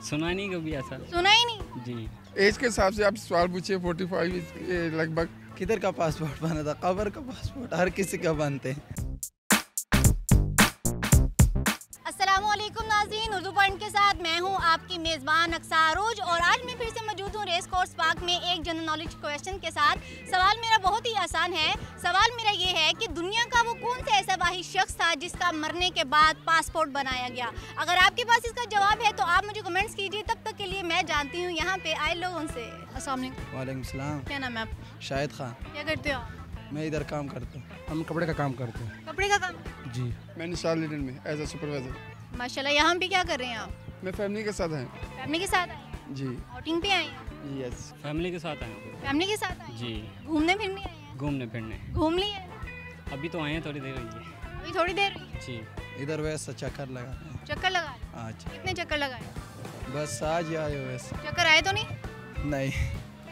सुना नहीं कभी ऐसा। सुना ही नहीं जी। एज के हिसाब से आप सवाल पूछिए 45 लगभग। किधर का पासपोर्ट बना था? कबर का पासपोर्ट हर किसी का बनते हैं। अस्सलामुअलैकुम नाज़रीन, उर्दू पॉइंट के साथ मैं हूं आपकी मेज़बान अक्सा अरूज और आज मैं फिर से मौजूद हूं रेस कोर्स पार्क में एक जनरल नॉलेज क्वेश्चन के साथ। सवाल मेरा बहुत ही आसान है। सवाल मेरा ये है कि दुनिया का वो कौन सा ऐसा वाहिद शख्स था जिसका मरने के बाद पासपोर्ट बनाया गया? अगर आपके पास इसका जवाब है तो आप मुझे कमेंट्स कीजिए। तब तक के लिए मैं जानती हूँ यहाँ पे आए लोगों से। अस्सलाम वालेकुम। वालेकुम सलाम। क्या नाम है आपका? शाहिद खान। क्या करते हो? मैं इधर काम करता हूँ। हम कपड़े का काम करते हैं। कपड़े का काम? जी। मैं निशान लिडन में एज ए सुपरवाइजर। माशाल्लाह। यहाँ पे क्या कर रहे हैं आप? मैं फैमिली के साथ हैं। फैमिली के साथ आए हैं? जी। आउटिंग पे आए हैं? यस। फैमिली के साथ आए हैं। फैमिली के साथ आए हैं? जी। घूमने फिरने आए हैं? घूमने फिरने घूम लिए? अभी तो आए हैं, थोड़ी देर हुई है। अभी थोड़ी देर हुई है? जी। इधर वैसा चक्कर लगा चक्कर लगाए? आज कितने चक्कर लगाए? बस आज ही आए वैसे। चक्कर आए तो नहीं? नहीं।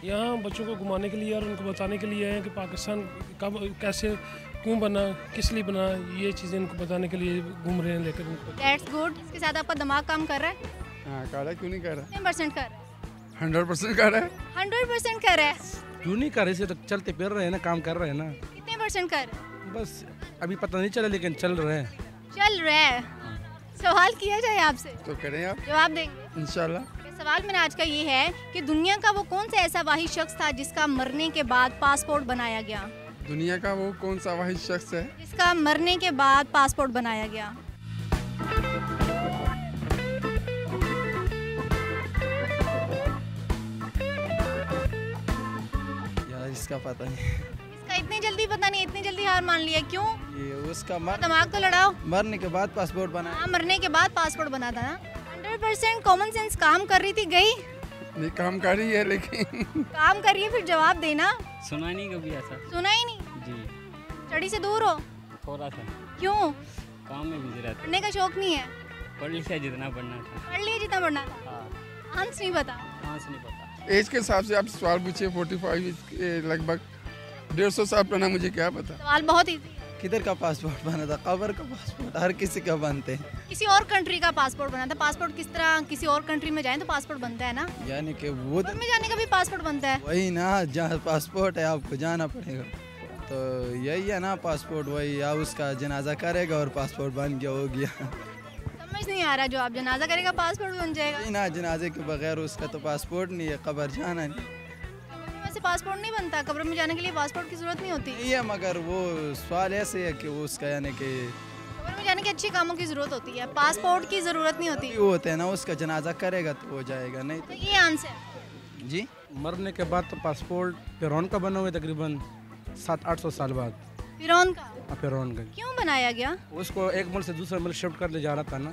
यहाँ बच्चों को घुमाने के लिए और उनको बताने के लिए है कि पाकिस्तान कब कैसे क्यों बना, किस लिए बना, ये चीज़ें इनको बताने के लिए घूम रहे हैं लेकर उनको। That's good। इसके साथ आपका दिमाग काम कर रहा है? हाँ कर रहा है, क्यों नहीं कर रहा? कितने परसेंट कर रहा है? 100% कर रहा है। 100% कर रहा है? क्यों नहीं कर रहे? इसे तो चलते फिर रहे हैं ना, काम कर रहे हैं ना। कितने परसेंट कर रहा है? बस अभी पता नहीं चला लेकिन चल रहे हैं। चल रहा है। सवाल किया जाए आपसे, तो करें आप जवाब देंगे? इंशाल्लाह। सवाल मेरा आज का ये है कि दुनिया का वो कौन सा ऐसा वाहिद शख्स था जिसका मरने के बाद पासपोर्ट बनाया गया? दुनिया का वो कौन सा वाहिद शख्स है जिसका मरने के बाद पासपोर्ट बनाया गया? यार इसका पता नहीं। इसका इतनी जल्दी पता नहीं, इतनी जल्दी हार मान लिया क्यों? ये उसका दिमाग तो लड़ाओ। मरने के बाद पासपोर्ट बना। हाँ, मरने के बाद पासपोर्ट बना था ना। 100% कॉमन सेंस काम कर रही थी, गई नहीं काम कर रही है लेकिन काम करिए फिर जवाब देना। सुना नहीं कभी ऐसा। सुना ही नहीं? जी। स्टडी से दूर हो? थोड़ा सा क्यों? काम में बिजी रहता। पढ़ने का शौक नहीं है? पढ़ लिखा जितना पढ़ना था। पढ़ लिए जितना पढ़ना था। हाँ। आंसर नहीं पता? से नहीं पता। एज के हिसाब से आप सवाल पूछिए 45 लगभग 150 साल पुराना, मुझे क्या पता। सवाल बहुत इजी है। किधर का पासपोर्ट बना था? कबर का पासपोर्ट हर किसी का बनते हैं। किसी और कंट्री का पासपोर्ट बना था। पासपोर्ट किस तरह किसी और कंट्री में जाए तो पासपोर्ट बनता है ना? यानी कि वो ऊपर में जाने का भी पासपोर्ट बनता है। वही ना, जहाँ पासपोर्ट है आपको जाना पड़ेगा। तो यही है ना पासपोर्ट, वही या उसका जनाजा करेगा और पासपोर्ट बन गया, हो गया। समझ नहीं आ रहा, जो आप जनाजा करेगा पासपोर्ट बन जाएगा। यही ना, जनाजे के बगैर उसका तो पासपोर्ट नहीं है, कबर जाना नहीं। कब्र में वैसे पासपोर्ट नहीं बनता। कब्र में जाने के लिए पासपोर्ट की जरूरत नहीं होती। ये मगर वो सवाल ऐसे है कि वो उसका यानी कि कब्र में जाने के अच्छे कामों की जरूरत होती है, पासपोर्ट की जरूरत नहीं होती। वो होते हैं ना, उसका जनाजा करेगा तो हो जाएगा, नहीं तो ये आंसर है। जी। मरने के बाद तो पासपोर्ट फिरौन का बना हुआ है तकरीबन 700-800 साल बाद। फिरौन का? फिरौन का क्यों बनाया गया? उसको एक मुल्क से दूसरे मुल्क शिफ्ट कर ले जा रहा था ना,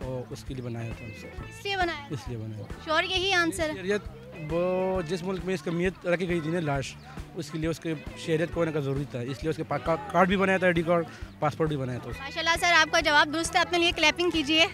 और उसके लिए बनाया था उसे। इसलिए बनाया? इसलिए बनाया। श्योर यही आंसर है? शरीयत, वो जिस मुल्क में इसका मीयत रखी गई थी ना लाश, उसके लिए उसके शरीयत को होने का ज़रूरी था, इसलिए उसके कार्ड भी बनाया था, ID कार्ड, पासपोर्ट भी बनाया था। माशाल्लाह सर, आपका जवाब दुरुस्त है। अपने लिए क्लैपिंग कीजिए।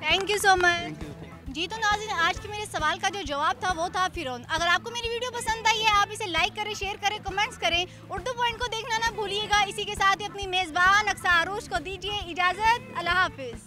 Thank you so much. जी तो नाज़रीन, आज के मेरे सवाल का जो जवाब था वो था फिरौन। अगर आपको मेरी वीडियो पसंद आई है, आप इसे लाइक करें, शेयर करें, कमेंट्स करें। उर्दू पॉइंट को देखना ना भूलिएगा। इसी के साथ ही अपनी मेज़बान अक्सा अरूज को दीजिए इजाज़त। अल्लाह हाफिज़।